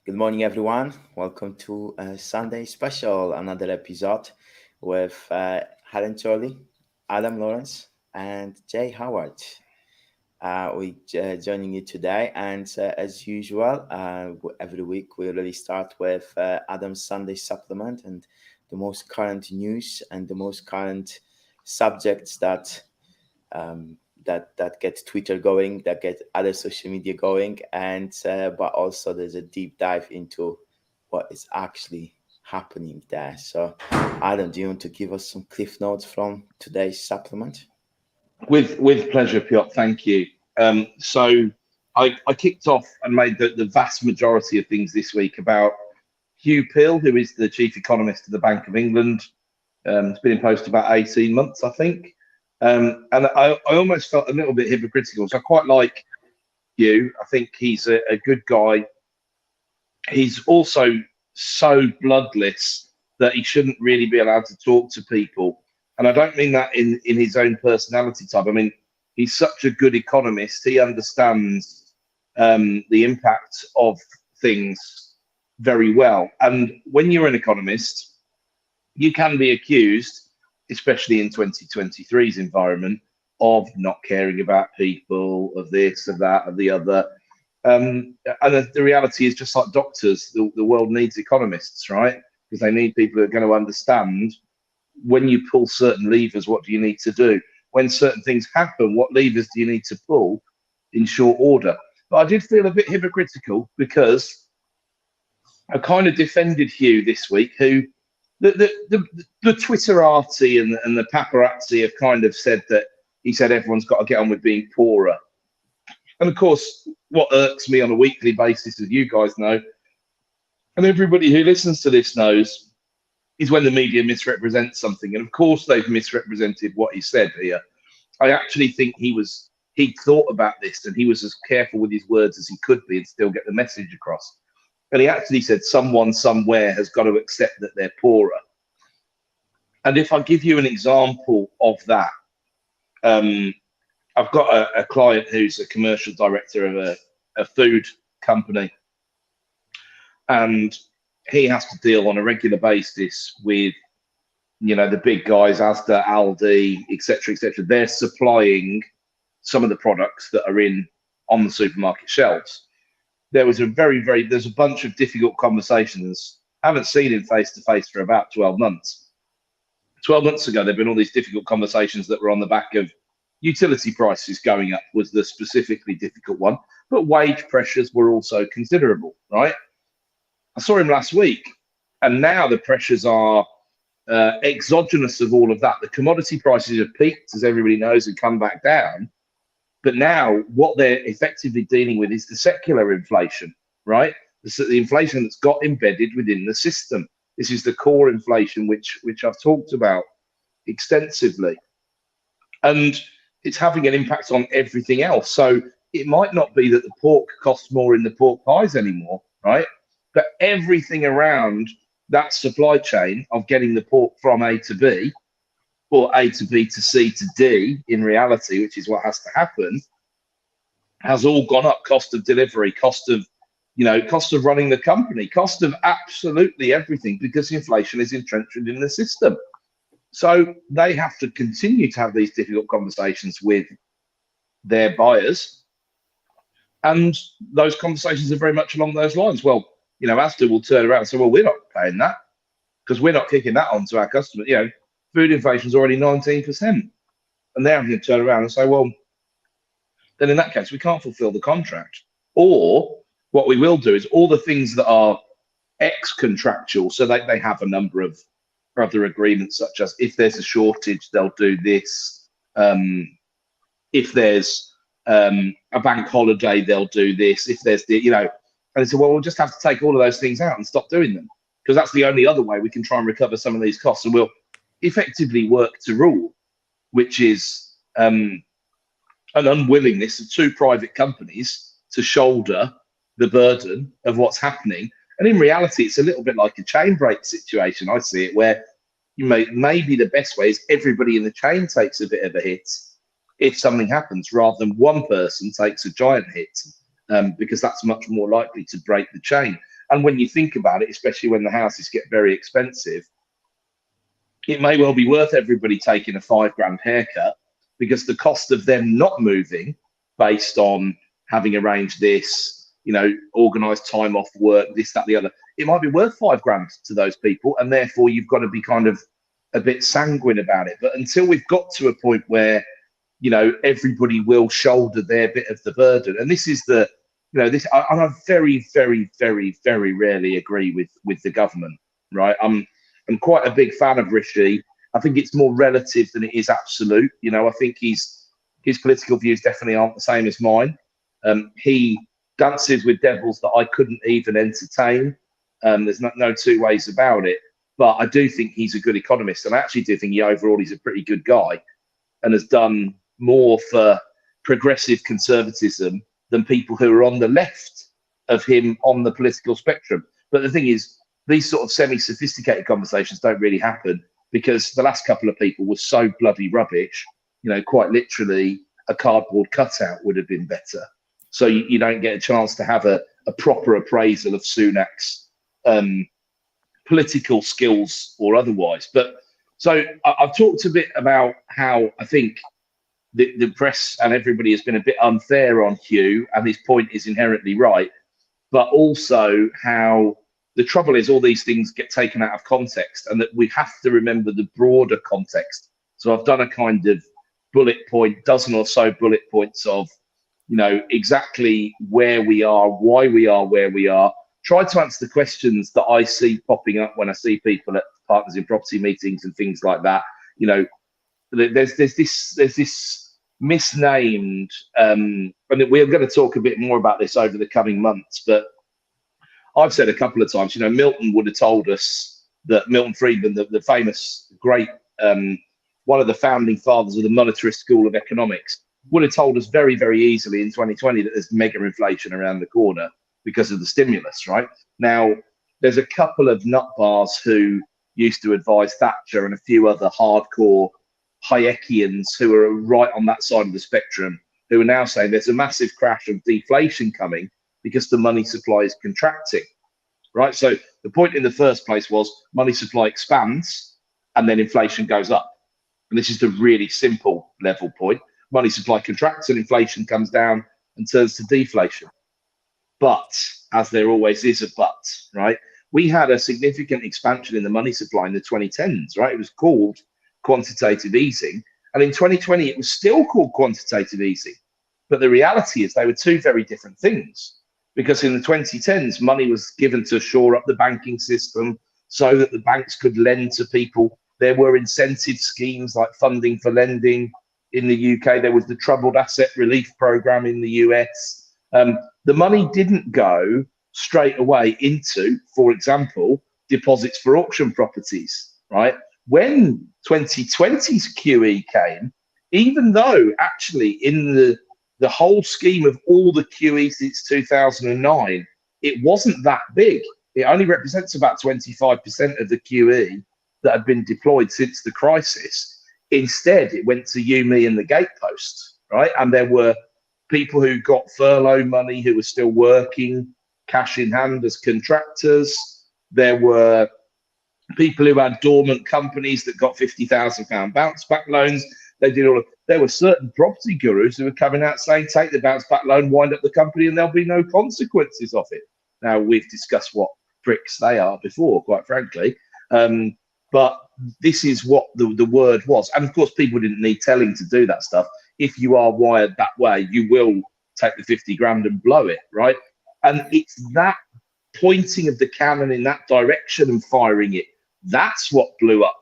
Good morning, everyone. Welcome to Sunday Special, another episode with Helen Chorley, Adam Lawrence, and Jay Howard. We joining you today, and as usual, every week we really start with Adam's Sunday supplement and the most current news and the most current subjects um, that get Twitter going, that get other social media going, and but also there's a deep dive into what is actually happening there. So, Adam, do you want to give us some cliff notes from today's supplement? With pleasure, Piotr. Thank you. So I kicked off and made the vast majority of things this week about Hugh Pill, who is the chief economist of the Bank of England. It's been in post about 18 months, I think. And I almost felt a little bit hypocritical. So I quite like Hugh. I think he's a good guy. He's also so bloodless that he shouldn't really be allowed to talk to people. And I don't mean that in his own personality type. I mean, he's such a good economist. He understands the impact of things very well. And when you're an economist, you can be accused, especially in 2023's environment, of not caring about people, of this, of that, of the other. And the reality is, just like doctors, the world needs economists, right? Because they need people who are going to understand when you pull certain levers, what do you need to do? When certain things happen, what levers do you need to pull in short order? But I did feel a bit hypocritical because I kind of defended Hugh this week, who the Twitterati and the paparazzi have kind of said that he said everyone's got to get on with being poorer. And of course, what irks me on a weekly basis, as you guys know, and everybody who listens to this knows, is when the media misrepresents something. And of course, they've misrepresented what he said here. I actually think he thought about this and he was as careful with his words as he could be and still get the message across. And he actually said someone somewhere has got to accept that they're poorer. And if I give you an example of that, I've got a client who's a commercial director of a food company, and he has to deal on a regular basis with, the big guys, Asda, Aldi, etc., etc. They're supplying some of the products that are on the supermarket shelves. There's a bunch of difficult conversations. I haven't seen him face to face for about 12 months. 12 months ago, there've been all these difficult conversations that were on the back of utility prices going up was the specifically difficult one, but wage pressures were also considerable, right? I saw him last week, and now the pressures are exogenous of all of that. The commodity prices have peaked, as everybody knows, and come back down. But now what they're effectively dealing with is the secular inflation, right? The inflation that's got embedded within the system. This is the core inflation, which I've talked about extensively. And it's having an impact on everything else. So it might not be that the pork costs more in the pork pies anymore, right? But everything around that supply chain of getting the pork from A to B, or A to B to C to D in reality, which is what has to happen, has all gone up. Cost of delivery, cost of running the company, cost of absolutely everything, because inflation is entrenched in the system. So they have to continue to have these difficult conversations with their buyers. And those conversations are very much along those lines. Well, Asda will turn around and say, well, we're not paying that because we're not kicking that on to our customers. Food inflation is already 19%. And they're having to turn around and say, well, then in that case, we can't fulfill the contract. Or what we will do is all the things that are ex-contractual, so they have a number of other agreements, such as if there's a shortage, they'll do this. If there's a bank holiday, they'll do this. If there's and they said, well, we'll just have to take all of those things out and stop doing them, because that's the only other way we can try and recover some of these costs. And we'll effectively work to rule, which is an unwillingness of two private companies to shoulder the burden of what's happening. And in reality, it's a little bit like a chain break situation. I see it where maybe the best way is everybody in the chain takes a bit of a hit if something happens, rather than one person takes a giant hit, because that's much more likely to break the chain. And when you think about it, especially when the houses get very expensive, it may well be worth everybody taking a £5 haircut, because the cost of them not moving based on having arranged this, organised time off work, this, that, the other, it might be worth £5 to those people. And therefore you've got to be kind of a bit sanguine about it. But until we've got to a point where, everybody will shoulder their bit of the burden. And this is I very, very, very, very rarely agree with the government, right? I'm quite a big fan of Rishi. I think it's more relative than it is absolute. I think his political views definitely aren't the same as mine. He dances with devils that I couldn't even entertain. There's no two ways about it. But I do think he's a good economist, and I actually do think overall he's a pretty good guy, and has done more for progressive conservatism than people who are on the left of him on the political spectrum. But the thing is, these sort of semi-sophisticated conversations don't really happen, because the last couple of people were so bloody rubbish. Quite literally, a cardboard cutout would have been better. So you don't get a chance to have a proper appraisal of Sunak's political skills or otherwise. But so I've talked a bit about how I think the press and everybody has been a bit unfair on Hugh, and his point is inherently right, but also how the trouble is all these things get taken out of context, and that we have to remember the broader context. So I've done a kind of dozen or so bullet points of, exactly where we are, why we are where we are. Try to answer the questions that I see popping up when I see people at Partners in Property meetings and things like that. There's this misnamed, and we're going to talk a bit more about this over the coming months, but I've said a couple of times, Milton would have told us that Milton Friedman, the famous great, one of the founding fathers of the monetarist school of economics, would have told us very, very easily in 2020 that there's mega inflation around the corner because of the stimulus, right? Now, there's a couple of nutbars who used to advise Thatcher and a few other hardcore Hayekians who are right on that side of the spectrum, who are now saying there's a massive crash of deflation coming because the money supply is contracting, right? So the point in the first place was money supply expands and then inflation goes up. And this is the really simple level point. Money supply contracts and inflation comes down and turns to deflation. But, as there always is a but, right? We had a significant expansion in the money supply in the 2010s, right? It was called quantitative easing. And in 2020, it was still called quantitative easing. But the reality is they were two very different things. Because in the 2010s, money was given to shore up the banking system so that the banks could lend to people. There were incentive schemes like funding for lending in the UK. There was the Troubled Asset Relief Program in the US. The money didn't go straight away into, for example, deposits for auction properties, right? When 2020's QE came, even though actually in the whole scheme of all the QE since 2009, it wasn't that big. It only represents about 25% of the QE that had been deployed since the crisis. Instead, it went to you, me, and the gatepost, right? And there were people who got furlough money who were still working, cash in hand as contractors. There were people who had dormant companies that got £50,000 bounce back loans. There were certain property gurus who were coming out saying, take the bounce back loan, wind up the company, and there'll be no consequences of it. Now, we've discussed what pricks they are before, quite frankly. But this is what the word was. And of course, people didn't need telling to do that stuff. If you are wired that way, you will take the 50 grand and blow it, right? And it's that pointing of the cannon in that direction and firing it, that's what blew up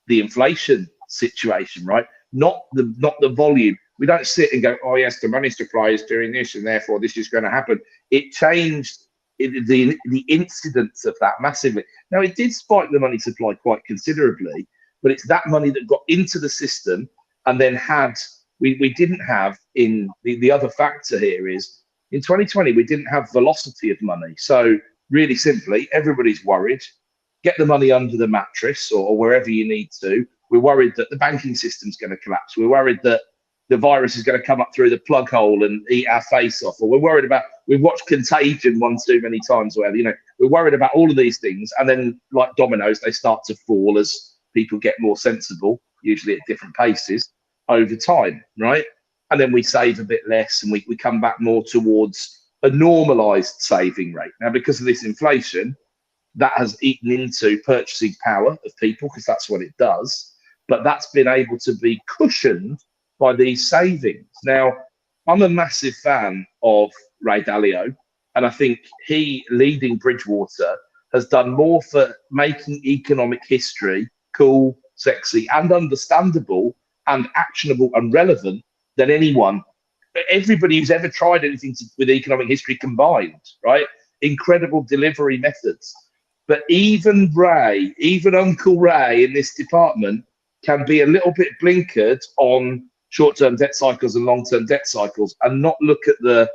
the inflation situation, right? Not the volume. We don't sit and go, oh yes, the money supply is doing this and therefore this is going to happen. It changed the incidence of that massively. Now, it did spike the money supply quite considerably, but it's that money that got into the system and then we didn't have in the other factor here is in 2020, we didn't have velocity of money. So really simply, everybody's worried, get the money under the mattress or wherever you need to. We're worried that the banking system's going to collapse. We're worried that the virus is going to come up through the plug hole and eat our face off, or we're worried about, we've watched Contagion one too many times, or whatever, you know, we're worried about all of these things. And then like dominoes, they start to fall as people get more sensible, usually at different paces over time, right? And then we save a bit less and we come back more towards a normalized saving rate. Now, because of this inflation, that has eaten into purchasing power of people, because that's what it does. But that's been able to be cushioned by these savings. Now, I'm a massive fan of Ray Dalio, and I think he, leading Bridgewater, has done more for making economic history cool, sexy, and understandable, and actionable and relevant than anyone. Everybody who's ever tried anything with economic history combined, right? Incredible delivery methods. But even Ray, even Uncle Ray in this department, can be a little bit blinkered on short-term debt cycles and long-term debt cycles and not look at the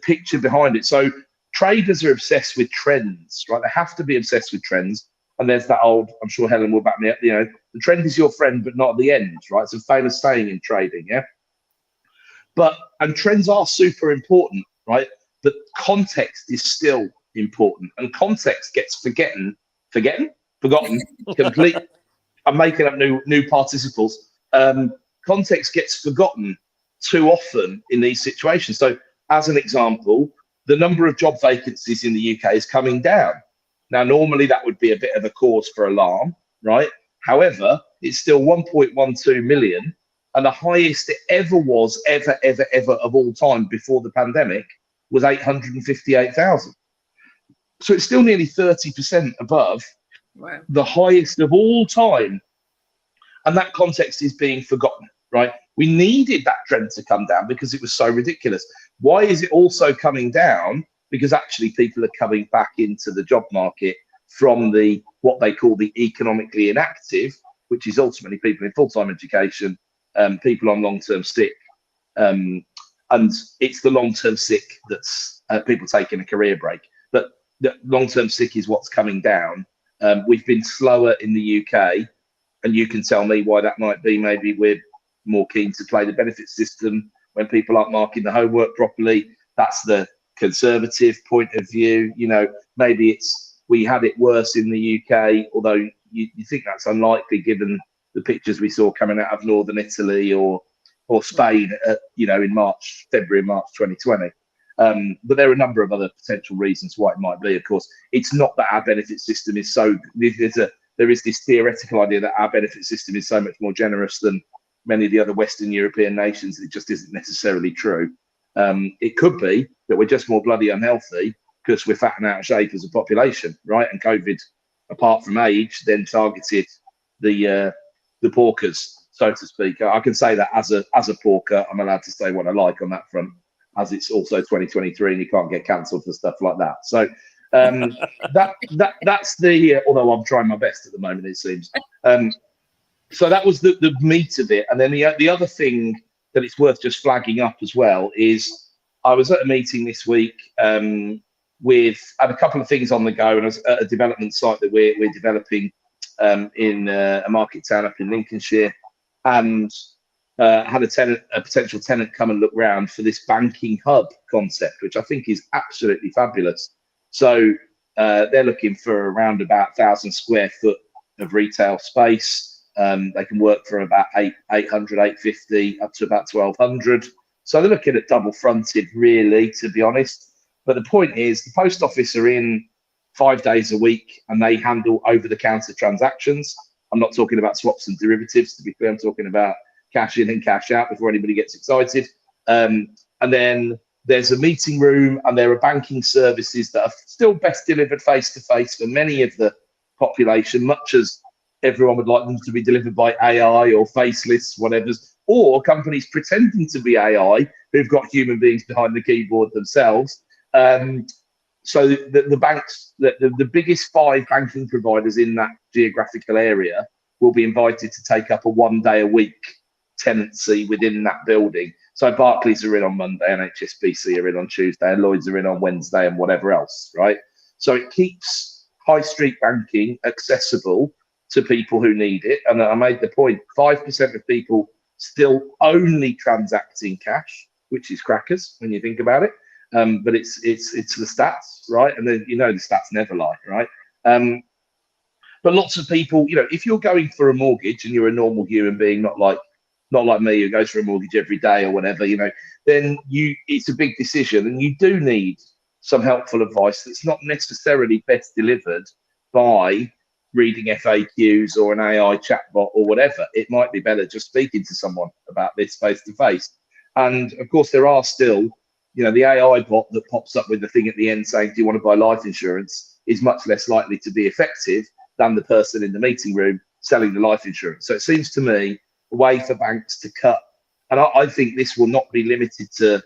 picture behind it. So traders are obsessed with trends, right? They have to be obsessed with trends. And there's that old, I'm sure Helen will back me up, you know, the trend is your friend, but not at the end, right? It's a famous saying in trading, yeah? And trends are super important, right? But context is still important. And context gets forgotten, complete. I'm making up new participles. Context gets forgotten too often in these situations. So as an example, the number of job vacancies in the UK is coming down. Now, normally that would be a bit of a cause for alarm, right? However, it's still 1.12 million, and the highest it ever was, ever of all time before the pandemic was 858,000. So it's still nearly 30% above the highest of all time. And that context is being forgotten, right? We needed that trend to come down because it was so ridiculous. Why is it also coming down? Because actually people are coming back into the job market from the what they call the economically inactive, which is ultimately people in full-time education, people on long-term sick, and it's the long-term sick that's people taking a career break. But the long-term sick is what's coming down. We've been slower in the UK, and you can tell me why that might be. Maybe we're more keen to play the benefit system when people aren't marking the homework properly. That's the conservative point of view. You know, maybe it's we had it worse in the UK, although you think that's unlikely given the pictures we saw coming out of northern Italy or Spain, you know, in February, March 2020. But there are a number of other potential reasons why it might be. Of course, it's not that our benefit system is so. There is this theoretical idea that our benefit system is so much more generous than many of the other Western European nations. It just isn't necessarily true. It could be that we're just more bloody unhealthy because we're fat and out of shape as a population, right? And COVID, apart from age, then targeted the porkers, so to speak. I can say that as a porker, I'm allowed to say what I like on that front, as it's also 2023 and you can't get cancelled for stuff like that. So that's the although I'm trying my best at the moment, it seems. So that was the meat of it. And then the other thing that it's worth just flagging up as well is I was at a meeting this week had a couple of things on the go, and I was at a development site that we're developing in a market town up in Lincolnshire, and had a potential tenant come and look round for this banking hub concept, which I think is absolutely fabulous. So they're looking for around about 1,000 square foot of retail space. They can work for about 800, 850, up to about 1,200. So they're looking at double fronted, really, to be honest. But the point is, the post office are in 5 days a week, and they handle over-the-counter transactions. I'm not talking about swaps and derivatives, to be clear. I'm talking about cash in and cash out before anybody gets excited. And then there's a meeting room, and there are banking services that are still best delivered face-to-face for many of the population, much as everyone would like them to be delivered by AI or faceless, whatever, or companies pretending to be AI who've got human beings behind the keyboard themselves. So the banks, the biggest 5 banking providers in that geographical area will be invited to take up a 1 day a week tenancy within that building. So Barclays are in on Monday, and HSBC are in on Tuesday, and Lloyds are in on Wednesday, and whatever else, right? So it keeps high street banking accessible to people who need it. And I made the point, 5% of people still only transacting cash, which is crackers when you think about it. But it's the stats, right? And then, the stats never lie, right? But lots of people, if you're going for a mortgage and you're a normal human being, not like me who goes for a mortgage every day or whatever, then it's a big decision, and you do need some helpful advice that's not necessarily best delivered by reading FAQs or an AI chatbot or whatever. It might be better just speaking to someone about this face to face. And of course, there are still, the AI bot that pops up with the thing at the end saying, "Do you want to buy life insurance?" is much less likely to be effective than the person in the meeting room selling the life insurance. So it seems to me a way for banks to cut. And I think this will not be limited to,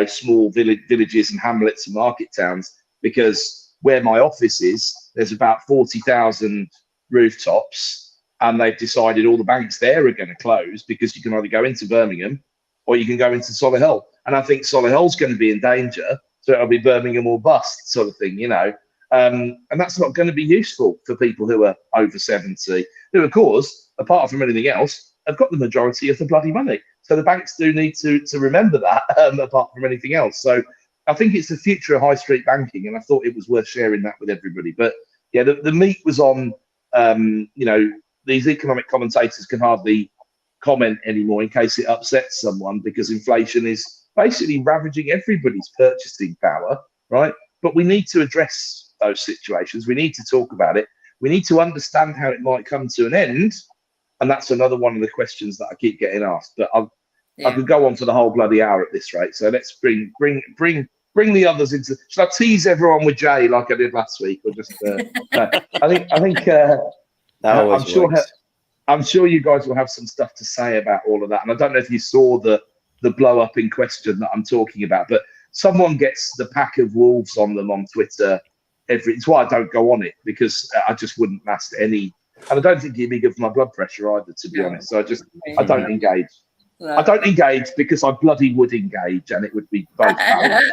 small villages and hamlets and market towns, because where my office is, there's about 40,000 rooftops, and they've decided all the banks there are going to close because you can either go into Birmingham or you can go into Solihull. And I think Solihull's going to be in danger, so it'll be Birmingham or bust sort of thing, and that's not going to be useful for people who are over 70, who, of course, apart from anything else, have got the majority of the bloody money. So the banks do need to remember that, apart from anything else. So I think it's the future of high street banking, and I thought it was worth sharing that with everybody. But yeah, the meat was on, these economic commentators can hardly comment anymore in case it upsets someone, because inflation is basically ravaging everybody's purchasing power, right? But we need to address those situations. We need to talk about it. We need to understand how it might come to an end. And that's another one of the questions that I keep getting asked. But I could go on for the whole bloody hour at this rate. So let's bring the others into. Should I tease everyone with Jay like I did last week, or just? No. I think That always works. I'm sure you guys will have some stuff to say about all of that. And I don't know if you saw the blow up in question that I'm talking about, but someone gets the pack of wolves on them on Twitter. It's why I don't go on it, because I just wouldn't last any. And I don't think it'd be good for my blood pressure either, to be honest. So I don't engage. No. I don't engage because I bloody would engage, and it would be both balanced.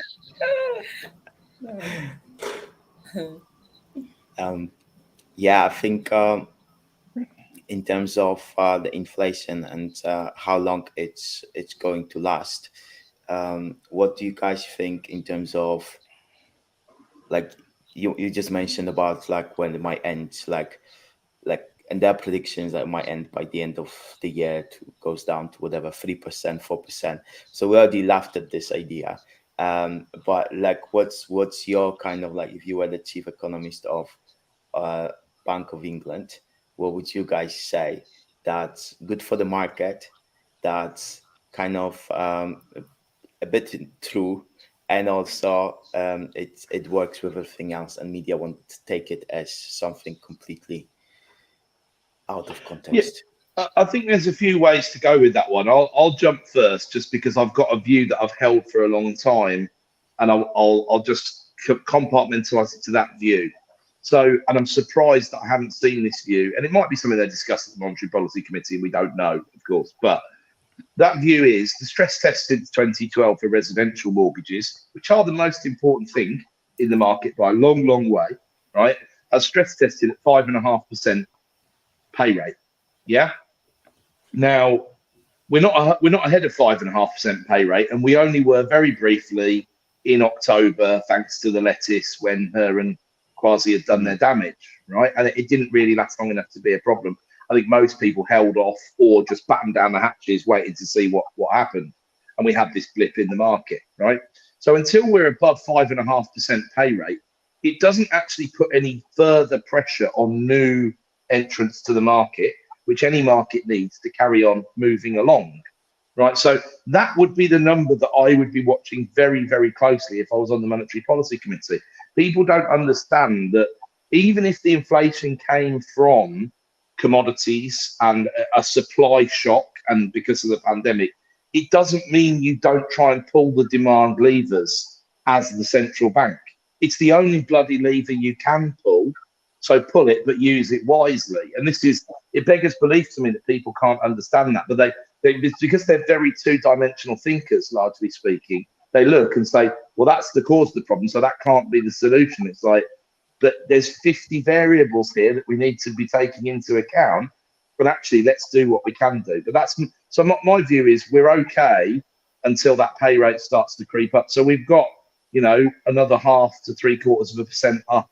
I think in terms of the inflation and how long it's going to last, what do you guys think in terms of, like, you just mentioned about like when it might end, like and there are predictions that it might end by the end of the year, goes down to whatever 3%, 4%. So we already laughed at this idea. But like, what's your kind of, like, if you were the chief economist of Bank of England, what would you guys say that's good for the market, that's kind of a bit true, and also it works with everything else, and media won't take it as something completely out of context? Yeah, I think there's a few ways to go with that one. I'll jump first, just because I've got a view that I've held for a long time, and I'll just compartmentalize it to that view. So, and I'm surprised that I haven't seen this view, and it might be something they discussed at the Monetary Policy Committee, and we don't know, of course. But that view is the stress test since 2012 for residential mortgages, which are the most important thing in the market by a long, long way, right? Are stress tested at 5.5% pay rate. Yeah. Now we're not ahead of 5.5% pay rate, and we only were very briefly in October, thanks to the lettuce, when her and Kwasi had done their damage, right? And it didn't really last long enough to be a problem. I think most people held off or just battened down the hatches, waiting to see what happened, and we had this blip in the market, right? So until we're above 5.5% pay rate, it doesn't actually put any further pressure on new entrance to the market, which any market needs to carry on moving along, right? So that would be the number that I would be watching very, very closely if I was on the Monetary Policy Committee. People don't understand that even if the inflation came from commodities and a supply shock, and because of the pandemic, it doesn't mean you don't try and pull the demand levers as the central bank. It's the only bloody lever you can pull. So pull it, but use it wisely. And it beggars belief to me that people can't understand that. But it's because they're very two-dimensional thinkers, largely speaking. They look and say, well, that's the cause of the problem, so that can't be the solution. It's like, but there's 50 variables here that we need to be taking into account. But actually, let's do what we can do. But So my view is we're okay until that pay rate starts to creep up. So we've got, another 0.5 to 0.75% up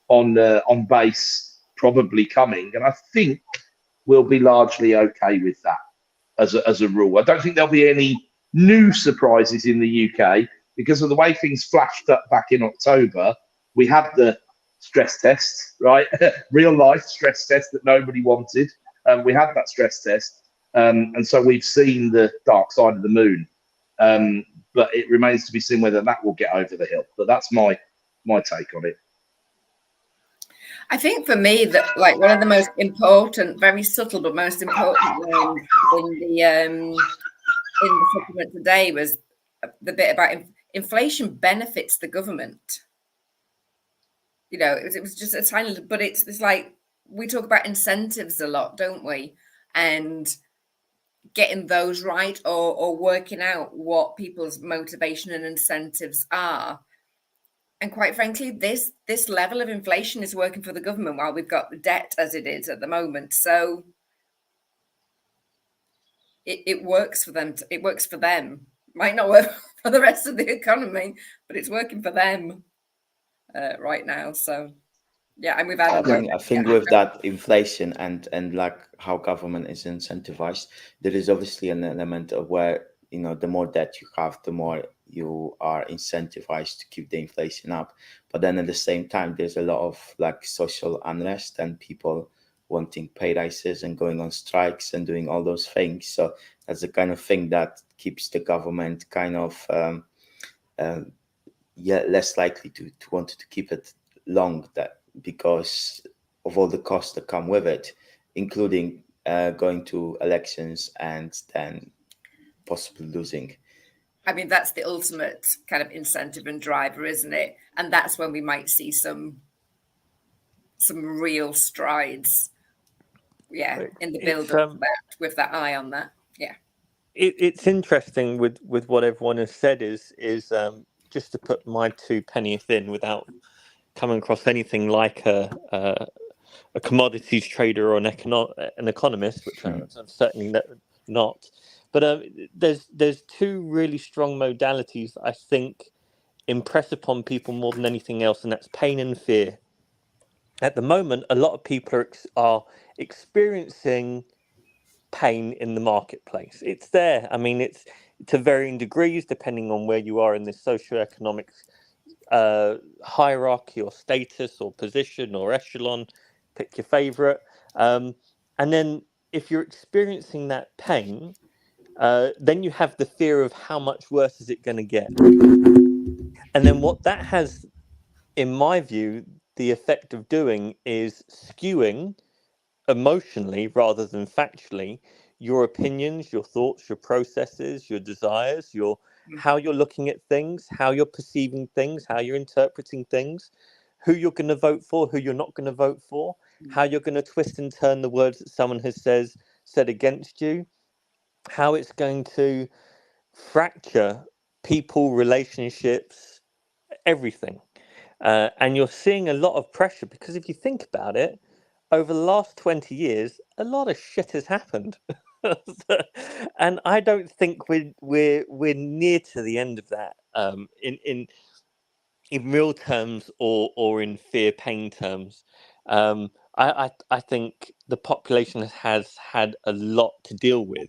on base probably coming, and I think we'll be largely okay with that as a rule. I don't think there'll be any new surprises in the UK because of the way things flashed up back in October. We had the stress test, right? Real life stress test that nobody wanted. We had that stress test, and so we've seen the dark side of the moon. But it remains to be seen whether that will get over the hill. But that's my take on it. I think for me that like one of the most important, very subtle but most important ones in the supplement today was the bit about inflation benefits the government. It was just a tiny little, but it's like we talk about incentives a lot, don't we? And getting those right or working out what people's motivation and incentives are. And quite frankly, this level of inflation is working for the government while we've got the debt as it is at the moment. So it works for them. It works for them. Might not work for the rest of the economy, but it's working for them right now. So yeah, and we've had. I think with that inflation and like how government is incentivized, there is obviously an element of where the more debt you have, the more you are incentivized to keep the inflation up. But then at the same time, there's a lot of like social unrest and people wanting pay rises and going on strikes and doing all those things. So that's the kind of thing that keeps the government kind of less likely to want to keep it long, that because of all the costs that come with it, including going to elections and then possibly losing. I mean, that's the ultimate kind of incentive and driver, isn't it? And that's when we might see some real strides. Yeah, in the build up to that, with that eye on that. Yeah. It's interesting with what everyone has said is just to put my 2 pennies in without coming across anything like a commodities trader or an economist, which I'm certainly not. But there's 2 really strong modalities that I think impress upon people more than anything else, and that's pain and fear. At the moment, a lot of people are experiencing pain in the marketplace. It's there. I mean, it's to varying degrees depending on where you are in this socioeconomic hierarchy or status or position or echelon. Pick your favorite. And then if you're experiencing that pain, then you have the fear of how much worse is it going to get. And then what that has, in my view, the effect of doing is skewing emotionally rather than factually your opinions, your thoughts, your processes, your desires, how you're looking at things, how you're perceiving things, how you're interpreting things, who you're going to vote for, who you're not going to vote for, how you're going to twist and turn the words that someone has said against you, how it's going to fracture people, relationships, everything. And you're seeing a lot of pressure because if you think about it, over the last 20 years, a lot of shit has happened. And I don't think we're near to the end of that in real terms or in fear pain terms. I think the population has had a lot to deal with.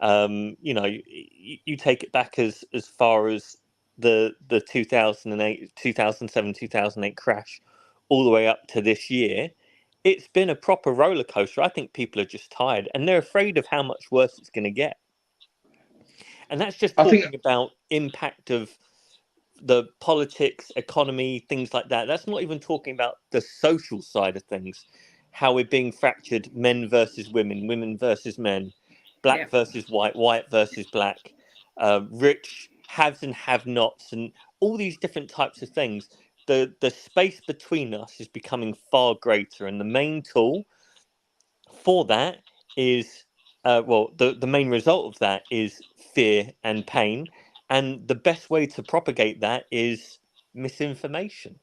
You take it back as far as the 2008, 2007, 2008 crash, all the way up to this year. It's been a proper roller coaster. I think people are just tired and they're afraid of how much worse it's going to get. And that's just talking about impact of the politics, economy, things like that. That's not even talking about the social side of things, how we're being fractured, men versus women, women versus men, black versus white, white versus black, rich haves and have-nots, and all these different types of things. The space between us is becoming far greater, and the main tool for that is, the main result of that is fear and pain, and the best way to propagate that is misinformation,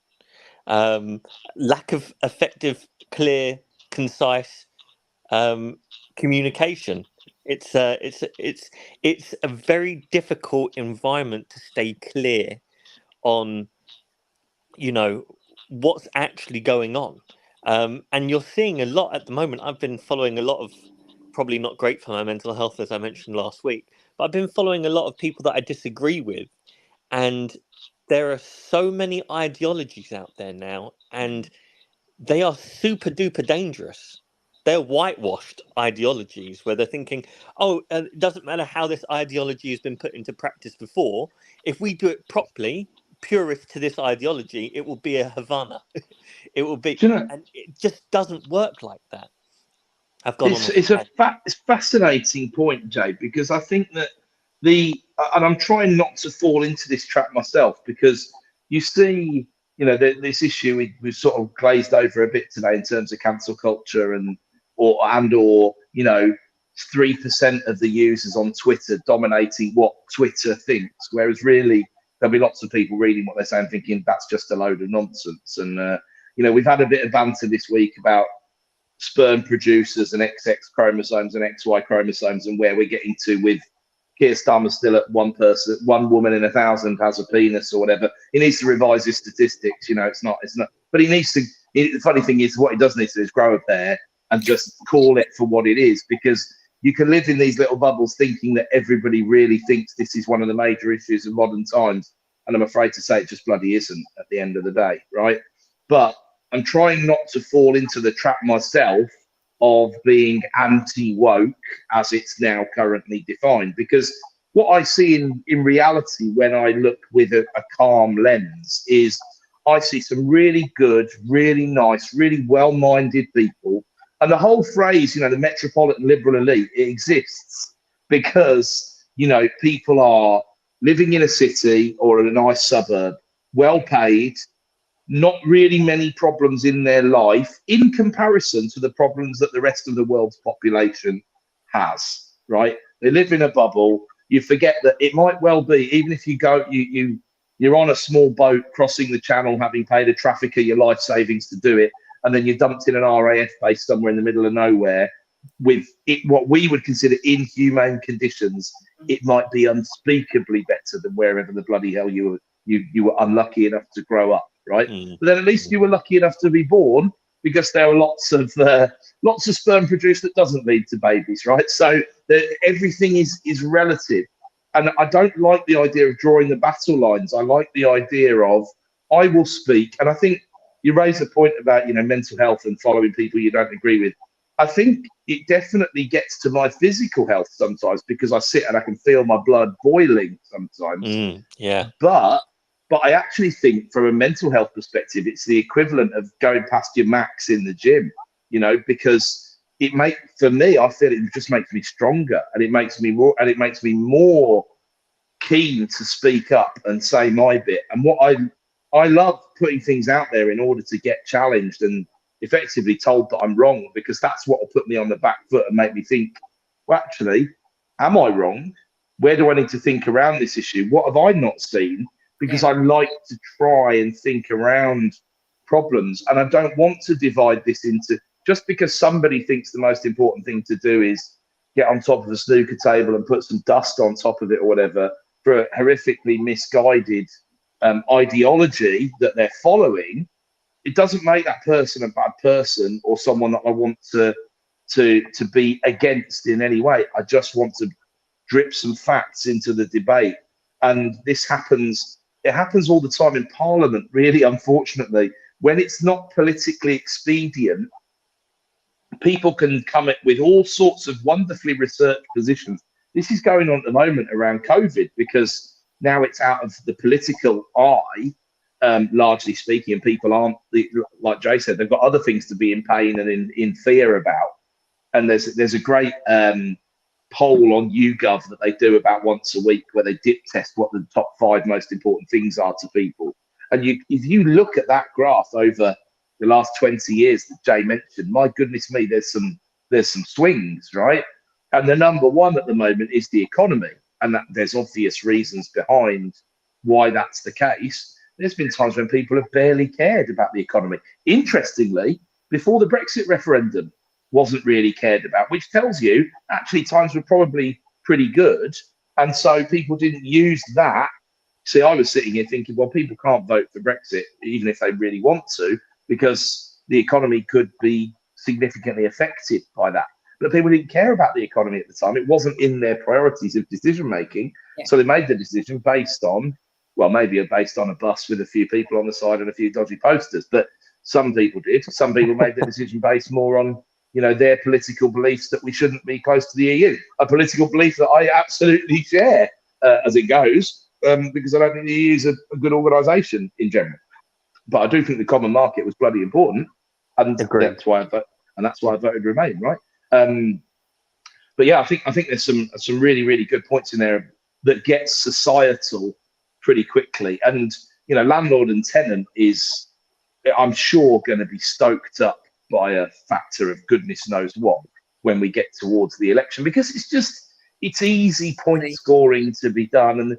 lack of effective, clear, concise communication, It's a very difficult environment to stay clear on, you know, what's actually going on. And you're seeing a lot at the moment. I've been following a lot of, probably not great for my mental health, as I mentioned last week, but I've been following a lot of people that I disagree with. And there are so many ideologies out there now, and they are super duper dangerous. They're whitewashed ideologies where they're thinking, oh, it doesn't matter how this ideology has been put into practice before. If we do it properly, purist to this ideology, it will be a Havana. It will be, Do you know, and it just doesn't work like that. I've gone on a it's it's fascinating point, Jay, because I think that and I'm trying not to fall into this trap myself, because you see, you know, this issue we've sort of glazed over a bit today in terms of cancel culture or you know, 3% of the users on Twitter dominating what Twitter thinks, whereas really there'll be lots of people reading what they're saying thinking that's just a load of nonsense. And you know, we've had a bit of banter this week about sperm producers and XX chromosomes and XY chromosomes, and where we're getting to with Keir Starmer still at one woman in 1,000 has a penis or whatever. He needs to revise his statistics. You know, it's not, but he needs to. The funny thing is, what he does need to do is grow a pair and just call it for what it is, because you can live in these little bubbles thinking that everybody really thinks this is one of the major issues of modern times. And I'm afraid to say it just bloody isn't at the end of the day, right? But I'm trying not to fall into the trap myself of being anti-woke as it's now currently defined, because what I see in reality when I look with a calm lens is I see some really good, really nice, really well-minded people. And the whole phrase, you know, the metropolitan liberal elite, it exists because, you know, people are living in a city or in a nice suburb, well paid, not really many problems in their life in comparison to the problems that the rest of the world's population has, right? They live in a bubble. You forget that it might well be, even if you go, you're on a small boat crossing the channel, having paid a trafficker your life savings to do it, and then you're dumped in an RAF base somewhere in the middle of nowhere with what we would consider inhumane conditions. It might be unspeakably better than wherever the bloody hell you were unlucky enough to grow up, right? But then at least you were lucky enough to be born, because there are lots of sperm produced that doesn't lead to babies, right? So everything is relative. And I don't like the idea of drawing the battle lines. I like the idea of, I will speak. And I think you raise a point about, you know, mental health and following people you don't agree with. I think it definitely gets to my physical health sometimes, because I sit and I can feel my blood boiling sometimes. Yeah. But I actually think from a mental health perspective, it's the equivalent of going past your max in the gym, you know, because for me, I feel it just makes me stronger, and it makes me more keen to speak up and say my bit. And what I love putting things out there in order to get challenged and effectively told that I'm wrong, because that's what will put me on the back foot and make me think, well, actually, am I wrong? Where do I need to think around this issue? What have I not seen? Because I like to try and think around problems, and I don't want to divide this into, just because somebody thinks the most important thing to do is get on top of a snooker table and put some dust on top of it or whatever, for a horrifically misguided ideology that they're following. It doesn't make that person a bad person or someone that I want to be against in any way. I just want to drip some facts into the debate. And this happens, it happens all the time in Parliament, really, unfortunately. When it's not politically expedient, people can come up with all sorts of wonderfully researched positions. This is going on at the moment around COVID, because now it's out of the political eye, largely speaking, and people aren't, like Jay said, they've got other things to be in pain and in fear about. And there's a great poll on YouGov that they do about once a week, where they dip test what the top 5 most important things are to people. And if you look at that graph over the last 20 years that Jay mentioned, my goodness me, there's some swings, right? And the number one at the moment is the economy, and there's obvious reasons behind why that's the case. There's been times when people have barely cared about the economy. Interestingly, before the Brexit referendum, wasn't really cared about, which tells you actually times were probably pretty good. And so people didn't use that. See, I was sitting here thinking, well, people can't vote for Brexit, even if they really want to, because the economy could be significantly affected by that. But people didn't care about the economy at the time. It wasn't in their priorities of decision making. Yeah. So they made the decision based on, well, maybe based on a bus with a few people on the side and a few dodgy posters. But some people did. Some people made the decision based more on, you know, their political beliefs that we shouldn't be close to the EU, a political belief that I absolutely share as it goes, because I don't think the EU is a good organisation in general. But I do think the common market was bloody important, and that's why I voted Remain, right? But yeah, I think there's some really, really good points in there that get societal pretty quickly, and you know, landlord and tenant is, I'm sure, going to be stoked up by a factor of goodness knows what when we get towards the election, because it's easy point scoring to be done. And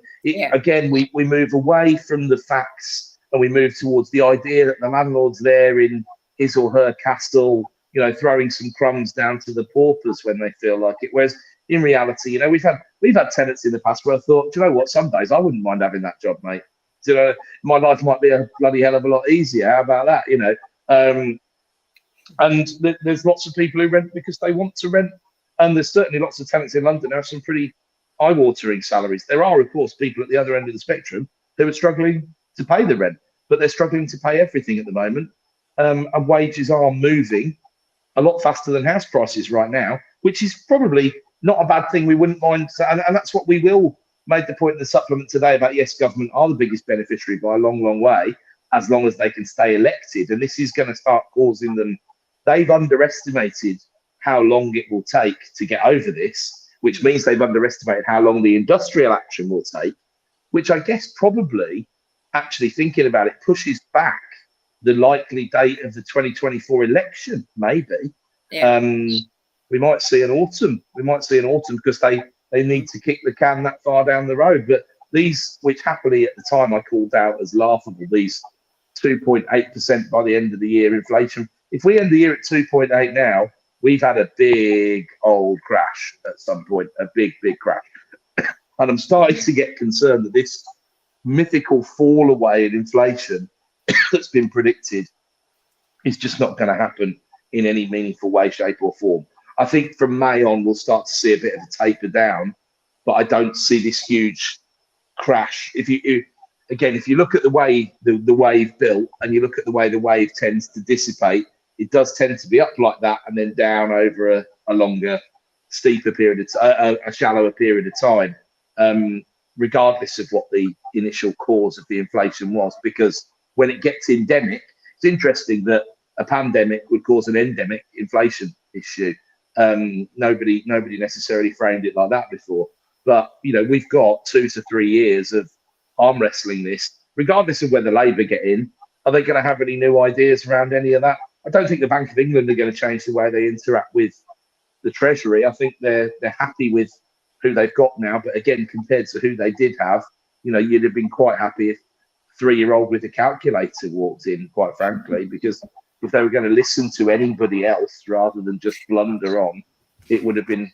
again, we move away from the facts and we move towards the idea that the landlord's there in his or her castle, you know, throwing some crumbs down to the paupers when they feel like it. Whereas in reality, you know, we've had tenants in the past where I thought, do you know what, some days I wouldn't mind having that job, mate. Do you know, my life might be a bloody hell of a lot easier. How about that? You know, and there's lots of people who rent because they want to rent. And there's certainly lots of tenants in London who have some pretty eye-watering salaries. There are, of course, people at the other end of the spectrum who are struggling to pay the rent, but they're struggling to pay everything at the moment. And wages are moving a lot faster than house prices right now, which is probably not a bad thing. We wouldn't mind. And that's what we will made the point in the supplement today about, yes, government are the biggest beneficiary by a long, long way, as long as they can stay elected. And this is going to start causing them, they've underestimated how long it will take to get over this, which means they've underestimated how long the industrial action will take, which I guess probably, actually thinking about it, pushes back the likely date of the 2024 election, maybe. Yeah. We might see an autumn. Because they need to kick the can that far down the road. But these, which happily at the time I called out as laughable, these 2.8% by the end of the year inflation. If we end the year at 2.8 now, we've had a big old crash at some point, a big, big crash. And I'm starting to get concerned that this mythical fall away in inflation that's been predicted is just not going to happen in any meaningful way, shape or form. I think from May on, we'll start to see a bit of a taper down, but I don't see this huge crash. If you look at the way the wave built and you look at the way the wave tends to dissipate, it does tend to be up like that and then down over a longer, steeper period, a shallower period of time, regardless of what the initial cause of the inflation was. Because when it gets endemic, it's interesting that a pandemic would cause an endemic inflation issue. Nobody necessarily framed it like that before. But, you know, we've got 2 to 3 years of arm wrestling this, regardless of whether Labour get in. Are they going to have any new ideas around any of that? I don't think the Bank of England are going to change the way they interact with the Treasury. I think they're happy with who they've got now. But again, compared to who they did have, you know, you'd have been quite happy if 3-year-old with a calculator walked in, quite frankly, because if they were going to listen to anybody else rather than just blunder on, it would have been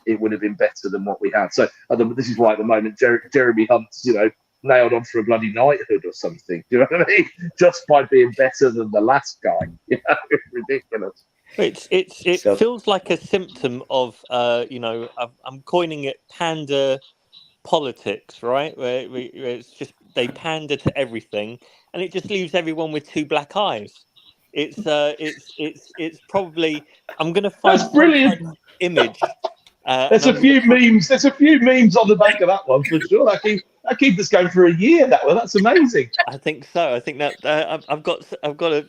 better than what we had. So this is why at the moment Jeremy Hunt's, you know, nailed on for a bloody knighthood or something. Do you know what I mean? Just by being better than the last guy. You know, it's ridiculous. It feels like a symptom of you know, I'm coining it panda politics, right? Where it's just they pander to everything, and it just leaves everyone with 2 black eyes. It's probably, I'm going to find That's brilliant. some kind of image. There's a few memes. There's a few memes on the back of that one for sure. That keeps us going for a year. That's amazing. I think so. I think that I've got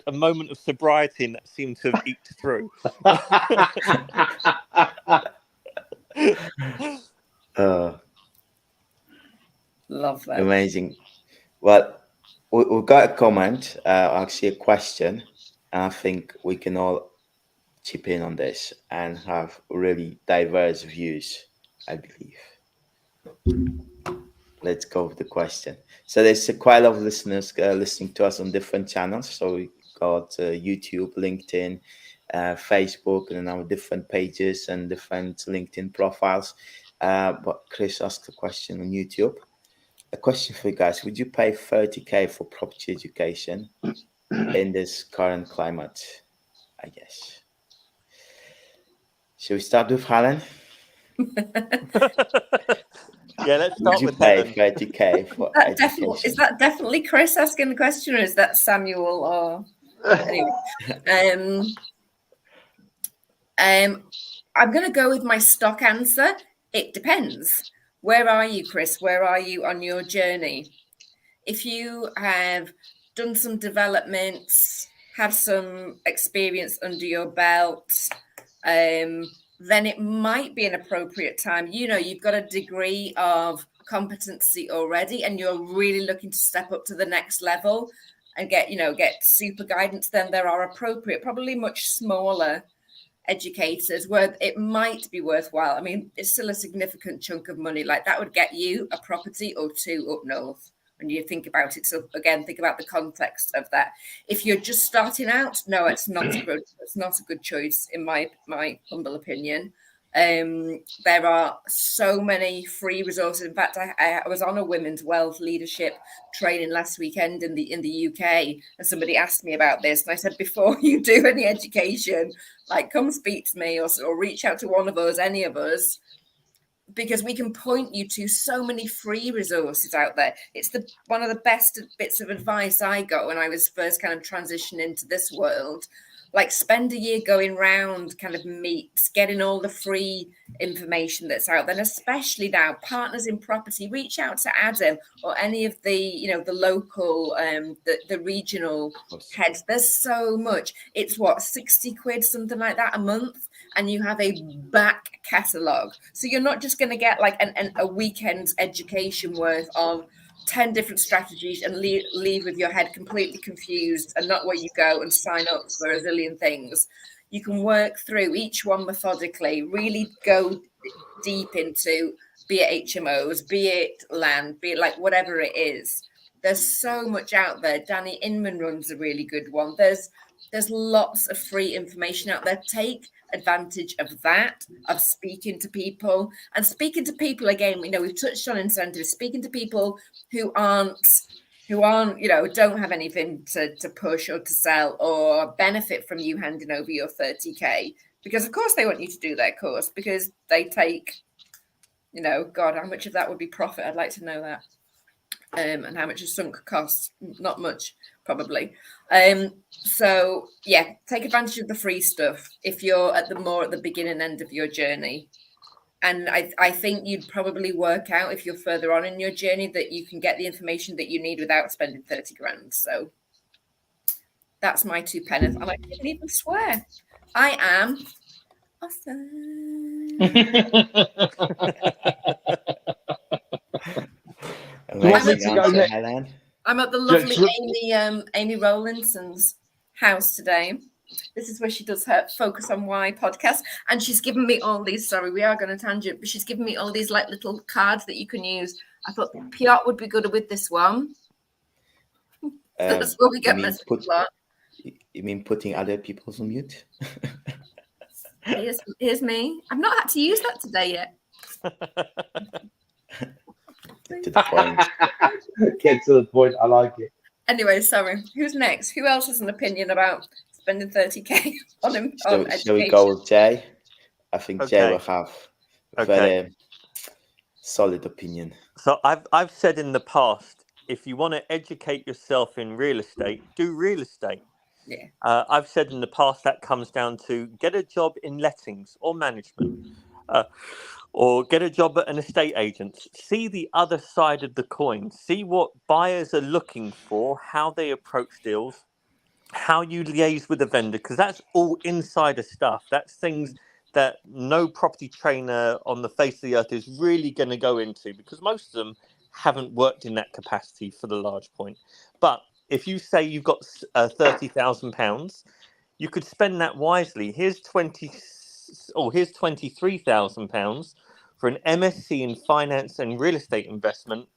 a moment of sobriety, and that seemed to have eked through. Love that. Amazing. Well, we've got a comment, actually a question, and I think we can all chip in on this and have really diverse views, I believe. Let's go with the question. So there's quite a lot of listeners listening to us on different channels. So we got YouTube, LinkedIn, Facebook and our different pages and different LinkedIn profiles. But Chris asked a question on YouTube. A question for you guys: would you pay 30K for property education in this current climate? I guess. Should we start with Helen? Yeah, let's Would start you with pay Helen. 30K for Is education? that definitely Chris asking the question, or is that Samuel? Or anyway, I'm going to go with my stock answer. It depends. Where are you, Chris? Where are you on your journey? If you have done some developments, have some experience under your belt, then it might be an appropriate time. You know, you've got a degree of competency already, and you're really looking to step up to the next level and get super guidance. Then there are appropriate, probably much smaller educators where it might be worthwhile. I mean, it's still a significant chunk of money. Like that would get you a property or two up north when you think about it. So again, think about the context of that. If you're just starting out, no, it's not a good choice in my humble opinion. There are so many free resources. In fact, I was on a women's wealth leadership training last weekend in the UK, and somebody asked me about this, and I said, before you do any education, like come speak to me or reach out to one of us, any of us, because we can point you to so many free resources out there. It's one of the best bits of advice I got when I was first kind of transitioning into this world. Like spend a year going round kind of meets, getting all the free information that's out there. And especially now, partners in property, reach out to Adam or any of the, the local, the regional heads. There's so much. It's what, 60 quid, something like that a month. And you have a back catalogue. So you're not just going to get like a weekend's education worth on 10 different strategies and leave with your head completely confused and not where you go and sign up for a zillion things. You can work through each one methodically, really go deep into, be it HMOs, be it land, be it like whatever it is. There's so much out there. Danny Inman runs a really good one. There's lots of free information out there. Take advantage of that, of speaking to people. And speaking to people, again, we've touched on incentives, speaking to people who aren't, don't have anything to push or to sell or benefit from you handing over your 30K. Because of course they want you to do their course because they take, God, how much of that would be profit? I'd like to know that. And how much is sunk costs? Not much, probably. So yeah, take advantage of the free stuff if you're at the beginning end of your journey. And I think you'd probably work out if you're further on in your journey that you can get the information that you need without spending 30 grand. So that's my 2 pence. And I didn't even swear. I am awesome. I'm at the lovely Amy Rowlinson's house today. This is where she does her Focus on Why podcast. And she's given me all these, sorry, we are going to tangent, but she's given me all these like little cards that you can use. I thought Piotr would be good with this one. That's what we get messaged a lot. You mean putting other people's on mute? Here's me. I've not had to use that today yet. To the point. Get to the point. I like it. Anyway, sorry. Who's next? Who else has an opinion about spending 30K on him? Shall we go with Jay? I think Jay will have a very solid opinion. So I've said in the past, if you want to educate yourself in real estate, do real estate. Yeah. I've said in the past that comes down to get a job in lettings or management. Or get a job at an estate agent. See the other side of the coin. See what buyers are looking for, how they approach deals, how you liaise with the vendor, because that's all insider stuff. That's things that no property trainer on the face of the earth is really going to go into, because most of them haven't worked in that capacity for the large point. But if you say you've got £30,000, you could spend that wisely. Here's £23,000 for an MSc in Finance and Real Estate Investment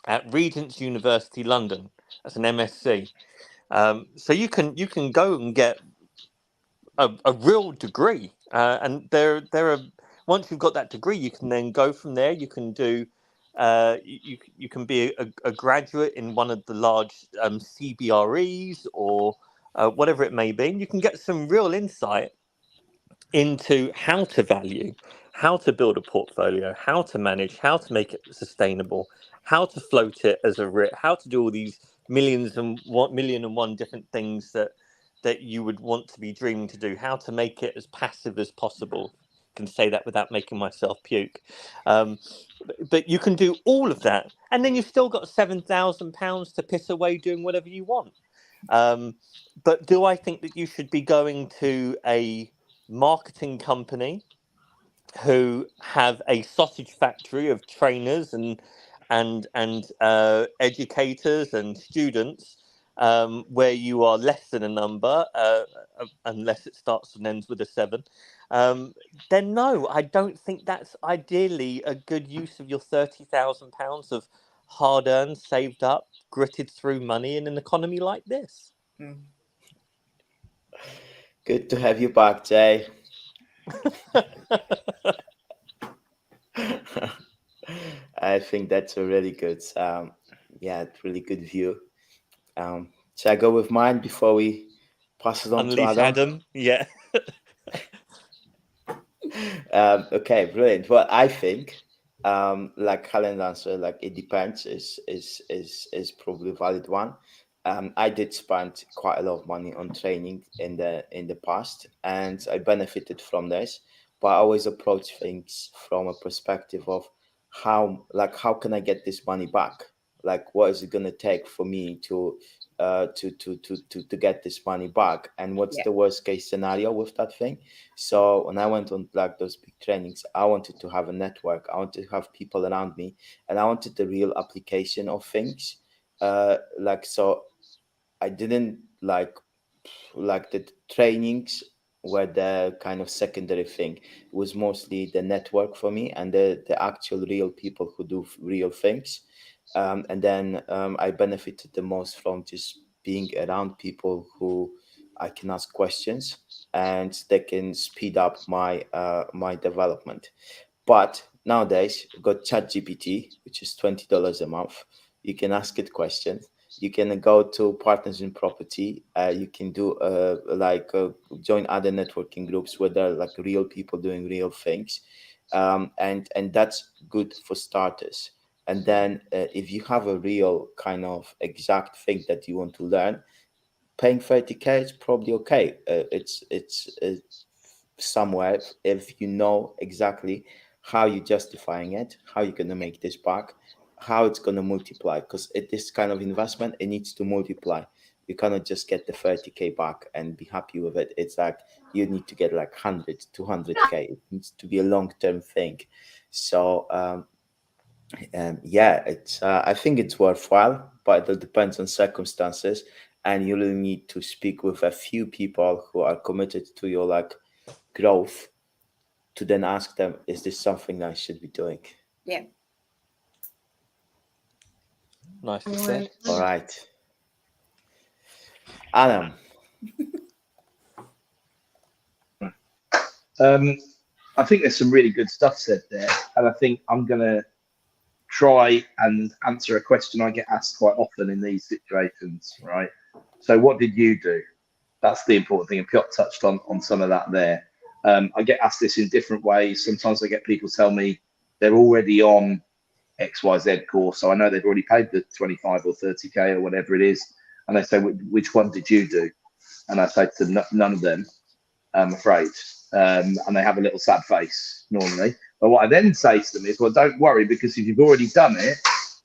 at Regent's University London. That's an MSc. So you can go and get a real degree, and there are, once you've got that degree, you can then go from there. You can do you can be a graduate in one of the large CBREs or whatever it may be, and you can get some real insight into how to value, how to build a portfolio, how to manage, how to make it sustainable, how to float it as a REIT, how to do all these million and one different things that you would want to be dreaming to do, how to make it as passive as possible. I can say that without making myself puke. But you can do all of that, and then you've still got £7,000 to piss away doing whatever you want. But do I think that you should be going to a marketing company who have a sausage factory of trainers and educators and students, where you are less than a number, unless it starts and ends with a 7, then no, I don't think that's ideally a good use of your £30,000 of hard-earned, saved up, gritted through money in an economy like this. Good to have you back, Jay. I think that's a really good, really good view. Shall I go with mine before we pass it on to Unleash Adam? Yeah. Okay, brilliant. Well, I think, like Helen's answer, like it depends, is probably a valid one. I did spend quite a lot of money on training in the past, and I benefited from this. But I always approach things from a perspective of how can I get this money back? Like, what is it gonna take for me to get this money back? And what's the worst case scenario with that thing? So when I went on like those big trainings, I wanted to have a network. I wanted to have people around me, and I wanted the real application of things. So I didn't like the trainings were the kind of secondary thing. It was mostly the network for me and the actual real people who do real things. And then I benefited the most from just being around people who I can ask questions and they can speed up my my development. But nowadays, you've got ChatGPT, which is $20 a month. You can ask it questions. You can go to Partners in Property. You can do join other networking groups where there are like real people doing real things, and that's good for starters. And then if you have a real kind of exact thing that you want to learn, paying 30K is probably okay. It's somewhere if you know exactly how you're justifying it, how you're going to make this back, how it's going to multiply, because this kind of investment, it needs to multiply. You cannot just get the 30K back and be happy with it. It's like you need to get like 100, 200K. It needs to be a long-term thing. So it's I think it's worthwhile, but it depends on circumstances, and you really need to speak with a few people who are committed to your like growth to then ask them, is this something I should be doing? Yeah. Nicely said. All right. Adam. I think there's some really good stuff said there, and I think I'm going to try and answer a question I get asked quite often in these situations, right? So what did you do? That's the important thing, and Piotr touched on some of that there. I get asked this in different ways. Sometimes I get people tell me they're already on XYZ course, so I know they've already paid the 25 or 30K or whatever it is, and they say, which one did you do? And I say to them, none of them, I'm afraid. And they have a little sad face normally. But what I then say to them is, well, don't worry, because if you've already done it,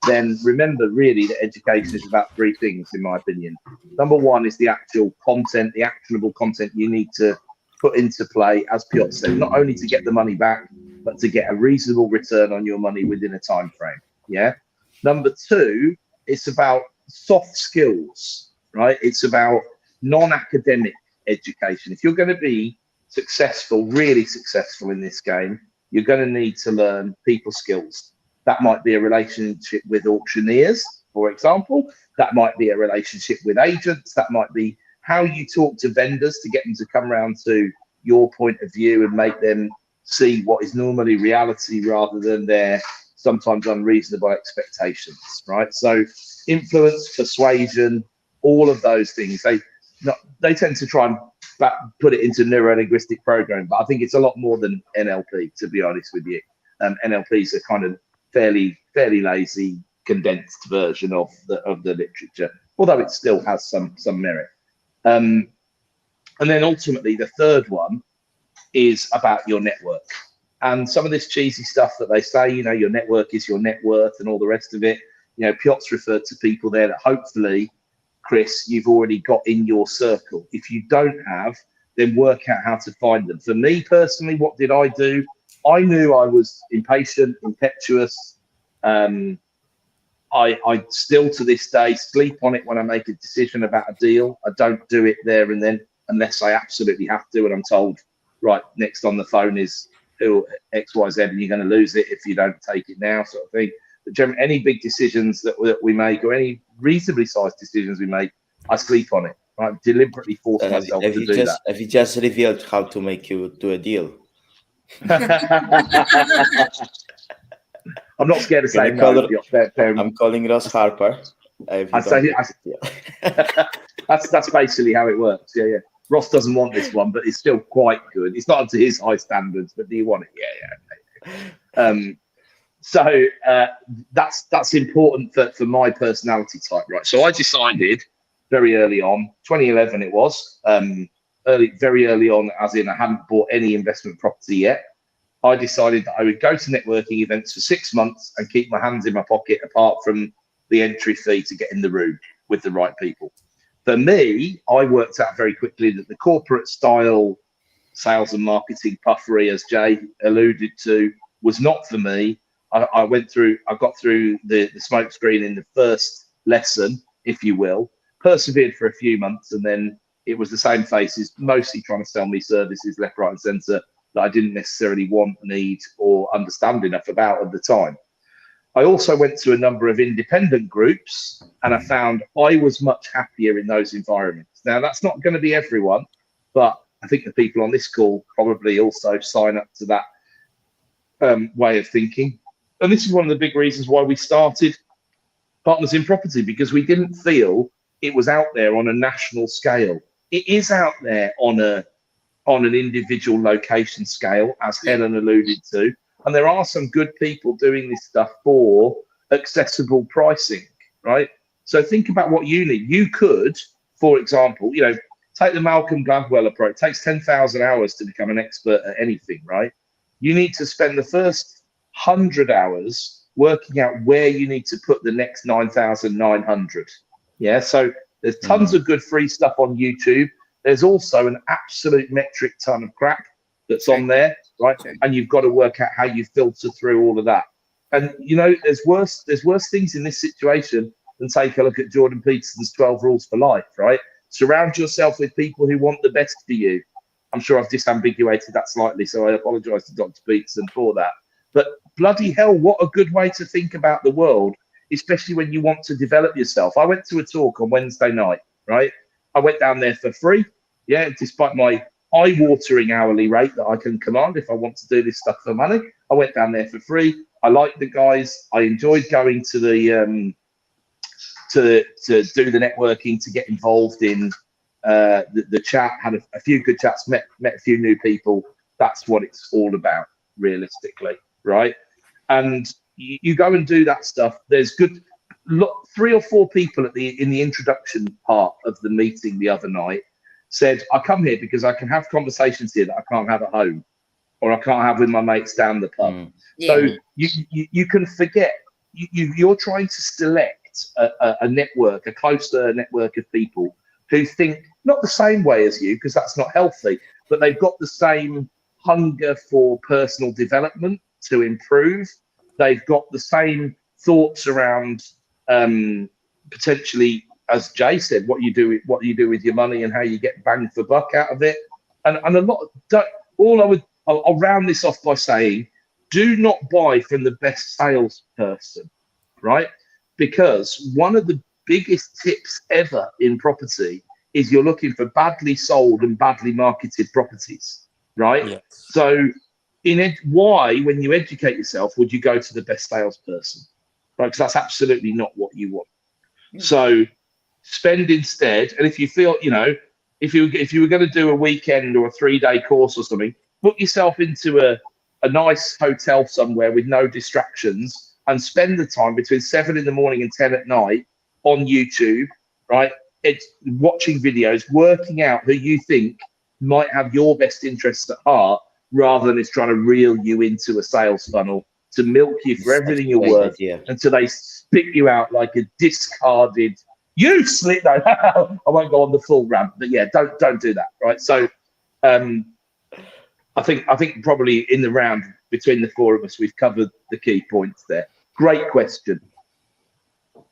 then remember really that education is about 3 things, in my opinion. Number 1 is the actual content, the actionable content you need to put into play, as Piotr said, not only to get the money back, but to get a reasonable return on your money within a time frame. Yeah. Number 2, it's about soft skills, right? It's about non-academic education. If you're going to be successful, really successful in this game, you're going to need to learn people skills. That might be a relationship with auctioneers, for example. That might be a relationship with agents. That might be how you talk to vendors to get them to come around to your point of view and make them see what is normally reality rather than their sometimes unreasonable expectations, right? So influence, persuasion, all of those things, they tend to try and put it into neuro-linguistic programming, but I think it's a lot more than NLP, to be honest with you. NLP is a kind of fairly lazy, condensed version of the literature, although it still has some merit. And then ultimately, the third one is about your network. And some of this cheesy stuff that they say, you know, your network is your net worth and all the rest of it. You know, Piotr's referred to people there that hopefully, Chris, you've already got in your circle. If you don't have, then work out how to find them. For me personally, what did I do? I knew I was impatient, impetuous. I still to this day sleep on it when I make a decision about a deal. I don't do it there and then unless I absolutely have to, and I'm told, right, next on the phone is who XYZ, and you're going to lose it if you don't take it now, sort of thing. But generally, any big decisions that we make, or any reasonably sized decisions we make, I sleep on it. I deliberately force myself to do that. Have you just revealed how to make you do a deal? I'm not scared of saying no. I'm calling Ross Harper. That's basically how it works. Yeah. Ross doesn't want this one, but it's still quite good. It's not up to his high standards, but do you want it? Yeah. So that's important for my personality type, right? So I decided very early on, 2011 it was, very early on, as in I hadn't bought any investment property yet. I decided that I would go to networking events for 6 months and keep my hands in my pocket apart from the entry fee to get in the room with the right people. For me, I worked out very quickly that the corporate style sales and marketing puffery, as Jay alluded to, was not for me. I got through the smoke screen in the first lesson, if you will, persevered for a few months, and then it was the same faces, mostly trying to sell me services left, right, and centre that I didn't necessarily want, need, or understand enough about at the time. I also went to a number of independent groups, and I found I was much happier in those environments. Now, that's not going to be everyone, but I think the people on this call probably also sign up to that way of thinking. And this is one of the big reasons why we started Partners in Property, because we didn't feel it was out there on a national scale. It is out there on an individual location scale, as Helen alluded to. And there are some good people doing this stuff for accessible pricing, right? So think about what you need. You could, for example, take the Malcolm Gladwell approach. It takes 10,000 hours to become an expert at anything, right? You need to spend the first 100 hours working out where you need to put the next 9,900. Yeah, so there's tons of good free stuff on YouTube. There's also an absolute metric ton of crap that's on there, right? And you've got to work out how you filter through all of that. And there's worse things in this situation than take a look at Jordan Peterson's 12 Rules for Life, right? Surround yourself with people who want the best for you. I'm sure I've disambiguated that slightly, so I apologise to Dr. Peterson for that. But bloody hell, what a good way to think about the world, especially when you want to develop yourself. I went to a talk on Wednesday night, right? I went down there for free, despite my eye-watering hourly rate that I can command if I want to do this stuff for money. I went down there for free. I liked the guys. I enjoyed going to the to do the networking, to get involved in the chat. Had a few good chats, met a few new people. That's what it's all about, realistically, right? And you go and do that stuff. There's good. Look, 3 or 4 people in the introduction part of the meeting the other night said, I come here because I can have conversations here that I can't have at home, or I can't have with my mates down the pub. So you can forget, you're trying to select a network, a closer network of people who think not the same way as you, because that's not healthy, but they've got the same hunger for personal development to improve. They've got the same thoughts around potentially, as Jay said, what you do with your money and how you get bang for buck out of it. And a lot. I'll round this off by saying, do not buy from the best salesperson, right? Because one of the biggest tips ever in property is you're looking for badly sold and badly marketed properties, right? Yes. So why, when you educate yourself, would you go to the best salesperson? Right? Because that's absolutely not what you want. So spend instead, and if you feel, if you were going to do a weekend or a 3-day course or something, book yourself into a nice hotel somewhere with no distractions and spend the time between 7 in the morning and 10 at night on YouTube, right? It's watching videos, working out who you think might have your best interests at heart, rather than it's trying to reel you into a sales funnel to milk you for everything you're worth until they spit you out like a discarded useless. No, I won't go on the full rant, but yeah, don't do that, right? So I think probably in the round between the four of us, we've covered the key points there. Great question.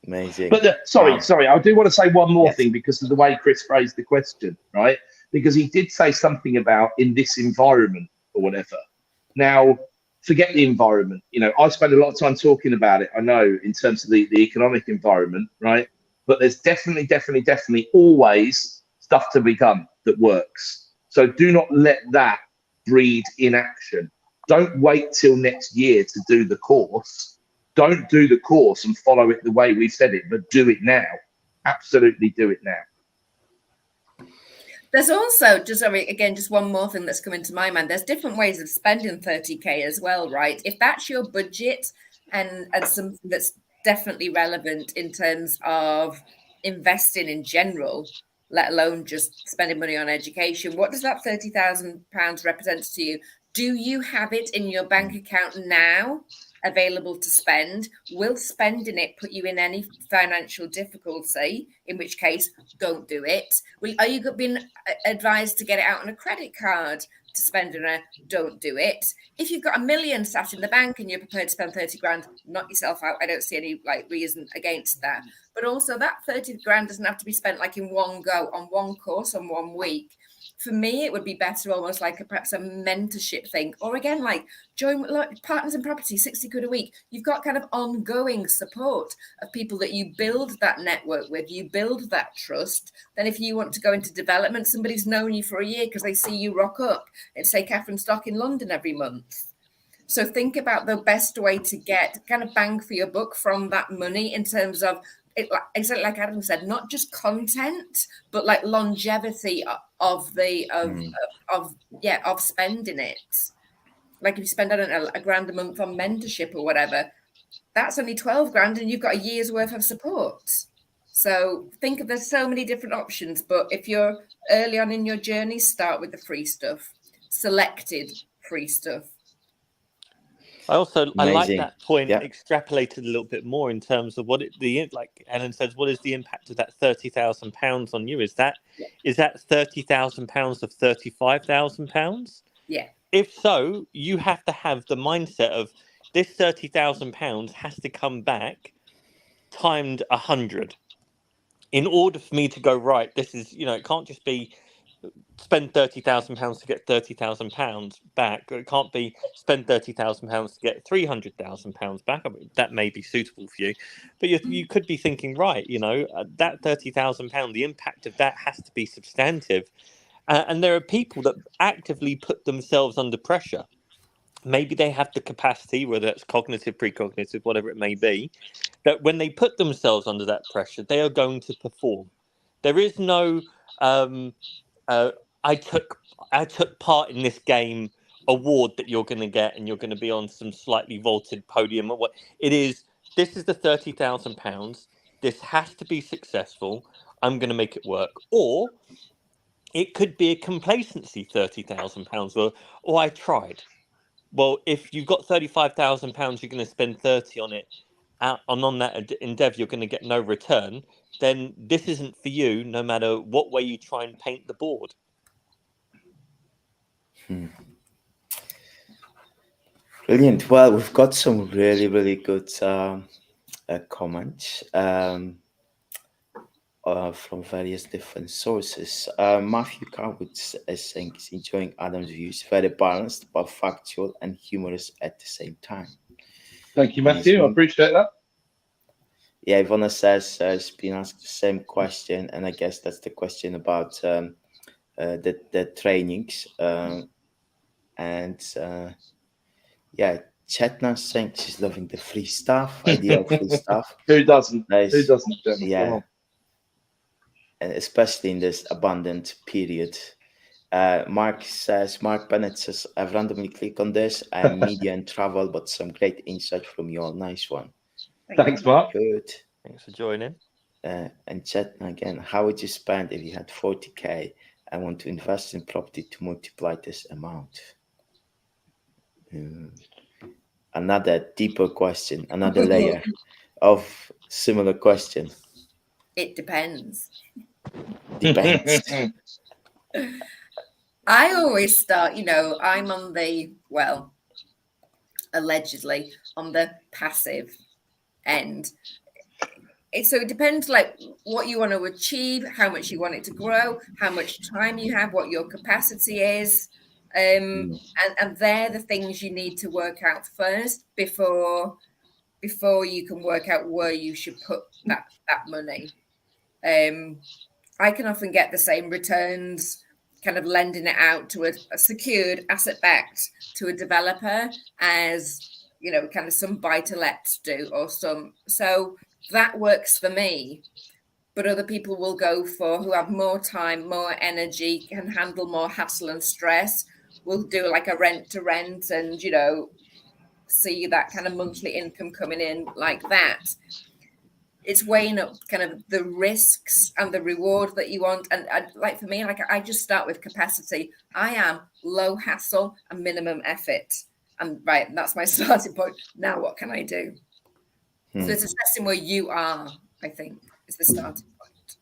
Amazing. But sorry, I do want to say one more thing because of the way Chris phrased the question, right? Because he did say something about in this environment or whatever. Now, forget the environment. I spend a lot of time talking about it, I know, in terms of the economic environment, right? But there's definitely always stuff to be done that works. So do not let that breed inaction. Don't wait till next year to do the course. Don't do the course and follow it the way we've said it, but do it now. Absolutely do it now. There's also, just one more thing that's come into my mind. There's different ways of spending 30K as well, right? If that's your budget and something that's definitely relevant in terms of investing in general, let alone just spending money on education, what does that £30,000 represent to you? Do you have it in your bank account now, available to spend? Will spending it put you in any financial difficulty? In which case, don't do it. Are you being advised to get it out on a credit card to spend on a? Don't do it. If you've got $1 million sat in the bank and you're prepared to spend 30 grand, knock yourself out. I don't see any reason against that. But also that 30 grand doesn't have to be spent in one go on one course on 1 week. For me, it would be better almost perhaps a mentorship thing. Or again, join Partners in Property, 60 quid a week. You've got kind of ongoing support of people that you build that network with, you build that trust. Then if you want to go into development, somebody's known you for a year because they see you rock up at, say, Catherine Stock in London every month. So think about the best way to get kind of bang for your buck from that money in terms of, exactly like Adam said, not just content, but longevity of spending it. If you spend, I don't know, £1 grand a month on mentorship or whatever, that's only 12 grand and you've got a year's worth of support. So think of, there's so many different options, but if you're early on in your journey, start with the free stuff, selected free stuff. I like that point, Yeah. extrapolated a little bit more in terms of like Helen says, what is the impact of that £30,000 on you? Is that £30,000 of £35,000? Yeah. If so, you have to have the mindset of this £30,000 has to come back timed 100 in order for me to go, right, this is, it can't just be spend £30,000 to get £30,000 back. It can't be spend £30,000 to get £300,000 back. I mean, that may be suitable for you, but you could be thinking, right, that £30,000, the impact of that has to be substantive. And there are people that actively put themselves under pressure. Maybe they have the capacity, whether it's cognitive, precognitive, whatever it may be, that when they put themselves under that pressure, they are going to perform. There is no I took part in this game award that you're going to get, and you're going to be on some slightly vaulted podium or what it is. This is the £30,000. This has to be successful. I'm going to make it work. Or it could be a complacency £30,000, or I tried. Well, if you've got £35,000, you're going to spend 30 on it. On that endeavour, you're going to get no return. Then this isn't for you, no matter what way you try and paint the board. Brilliant. Well, we've got some really, really good comments from various different sources. Matthew Carwood is saying he's enjoying Adam's views, very balanced but factual and humorous at the same time. Thank you, Matthew. I appreciate that. Yeah, Ivona says has been asked the same question, and I guess that's the question about the trainings. And yeah, Chetna saying she's loving the free stuff, idea of free stuff. Who doesn't? Who Nice. doesn't, Jen? Come Yeah, on. and especially in this abundant period. Mark Bennett says, I've randomly clicked on this. I'm media and travel, but some great insight from you all. Nice one. Thanks, Mark. Good. Thanks for joining. And chat again, how would you spend if you had 40K and want to invest in property to multiply this amount? Another deeper question, another layer of similar question. It depends. Depends. I always start, I'm on the, well, allegedly on the passive end. So it depends like what you want to achieve, how much you want it to grow, how much time you have, what your capacity is. And they're the things you need to work out first before you can work out where you should put that money. I can often get the same returns kind of lending it out to a secured asset backed to a developer as kind of some buy to let do or some, so that works for me. But other people will go for, who have more time, more energy, can handle more hassle and stress, will do like a rent to rent and see that kind of monthly income coming in like that. It's weighing up kind of the risks and the reward that you want. And like for me, like I just start with capacity. I am low hassle and minimum effort. And right, that's my starting point. Now what can I do? So it's assessing where you are, I think, is the starting point.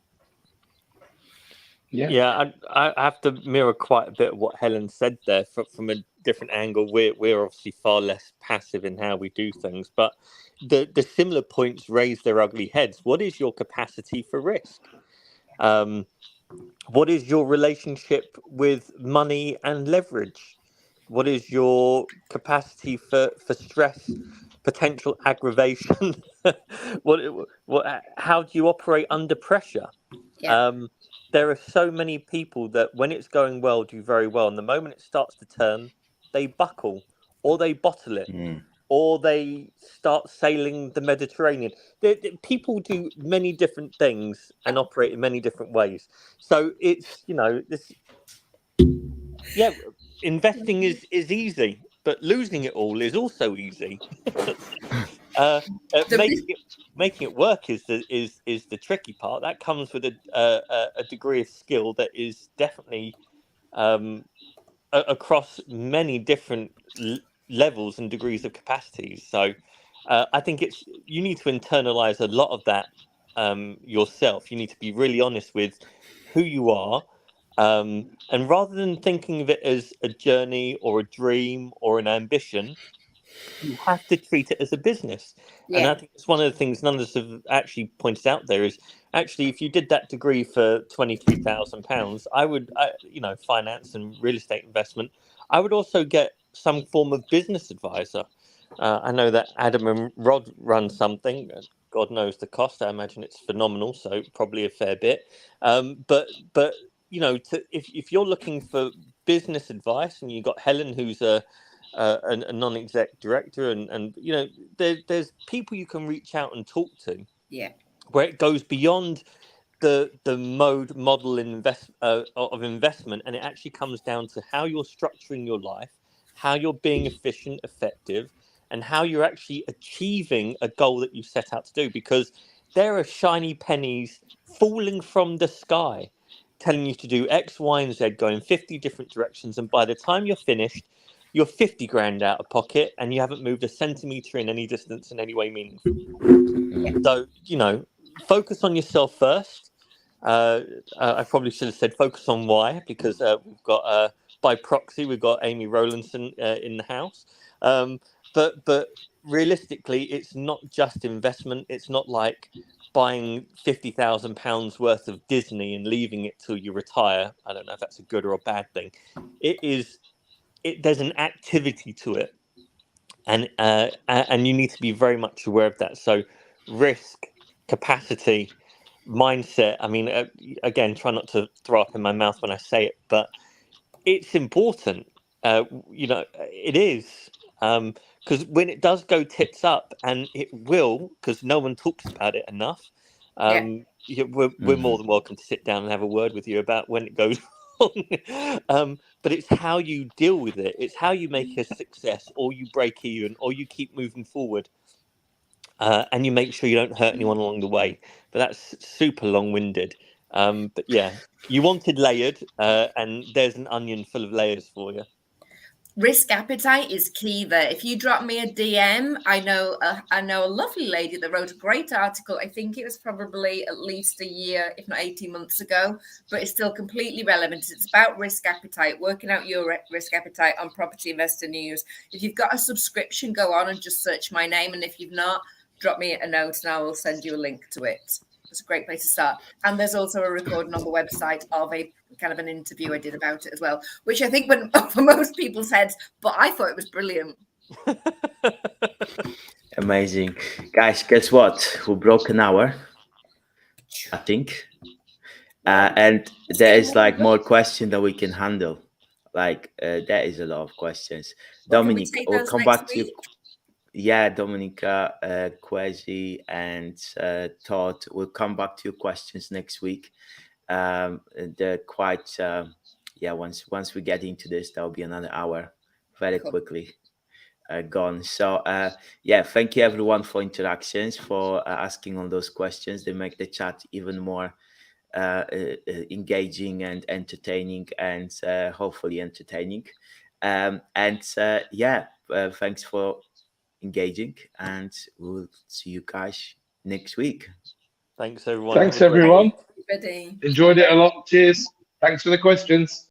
Yeah, I have to mirror quite a bit of what Helen said there from a different angle. We're obviously far less passive in how we do things, but the similar points raise their ugly heads. What is your capacity for risk? What is your relationship with money and leverage? What is your capacity for stress, potential aggravation? How do you operate under pressure? Yeah. There are so many people that when it's going well, do very well. And the moment it starts to turn, they buckle or they bottle it or they start sailing the Mediterranean. People do many different things and operate in many different ways. So it's, investing is easy, but losing it all is also easy. Making it work is the tricky part. That comes with a degree of skill that is definitely across many different levels and degrees of capacities. So I think you need to internalize a lot of that yourself. You need to be really honest with who you are. And rather than thinking of it as a journey or a dream or an ambition, you have to treat it as a business. And I think it's one of the things none of us have actually pointed out there is actually, if you did that degree for £23,000, I would, finance and real estate investment, I would also get some form of business advisor. I know that Adam and Rod run something. God knows the cost. I imagine it's phenomenal, so probably a fair bit. But if you're looking for business advice, and you've got Helen, who's a non-exec director, and there's people you can reach out and talk to. Yeah. Where it goes beyond the model of investment, and it actually comes down to how you're structuring your life, how you're being efficient, effective, and how you're actually achieving a goal that you set out to do. Because there are shiny pennies falling from the sky telling you to do X, Y, and Z, going 50 different directions, and by the time you're finished, you're 50 grand out of pocket and you haven't moved a centimeter in any distance in any way meaningful. So, focus on yourself first. I probably should have said focus on why, because we've got, by proxy, we've got Amy Rowlandson in the house. But realistically, it's not just investment. It's not like buying £50,000 worth of Disney and leaving it till you retire. I don't know if that's a good or a bad thing. There's an activity to it, and you need to be very much aware of that. So risk, capacity, mindset. I mean, again, try not to throw up in my mouth when I say it, but it's important. It is. Because when it does go tits up, and it will, because no one talks about it enough, we're more than welcome to sit down and have a word with you about when it goes wrong. But it's how you deal with it. It's how you make a success, or you break even, or you keep moving forward. And you make sure you don't hurt anyone along the way. But that's super long-winded. But yeah, you wanted layered, and there's an onion full of layers for you. Risk appetite is key there. If you drop me a DM, I know a lovely lady that wrote a great article. I think it was probably at least a year, if not 18 months ago, but it's still completely relevant. It's about risk appetite, working out your risk appetite on Property Investor News. If you've got a subscription, go on and just search my name. And if you've not, drop me a note and I will send you a link to it. It's a great place to start. And there's also a recording on the website of a kind of an interview I did about it as well, which I think went over most people's heads, but I thought it was brilliant. Amazing. Guys, guess what? We broke an hour, I think. And there is like more questions that we can handle. Like there is a lot of questions. Well, Dominic, we'll come back to you. Yeah, Dominica, Kwesi, and Todd, we'll come back to your questions next week. They're quite, once we get into this, that'll be another hour very quickly gone. So, thank you everyone for interactions, for asking all those questions. They make the chat even more engaging and entertaining, and hopefully entertaining. Thanks for engaging, and we'll see you guys next week. Thanks everyone. Thanks everyone. Everybody. Enjoyed it a lot. Cheers. Thanks for the questions.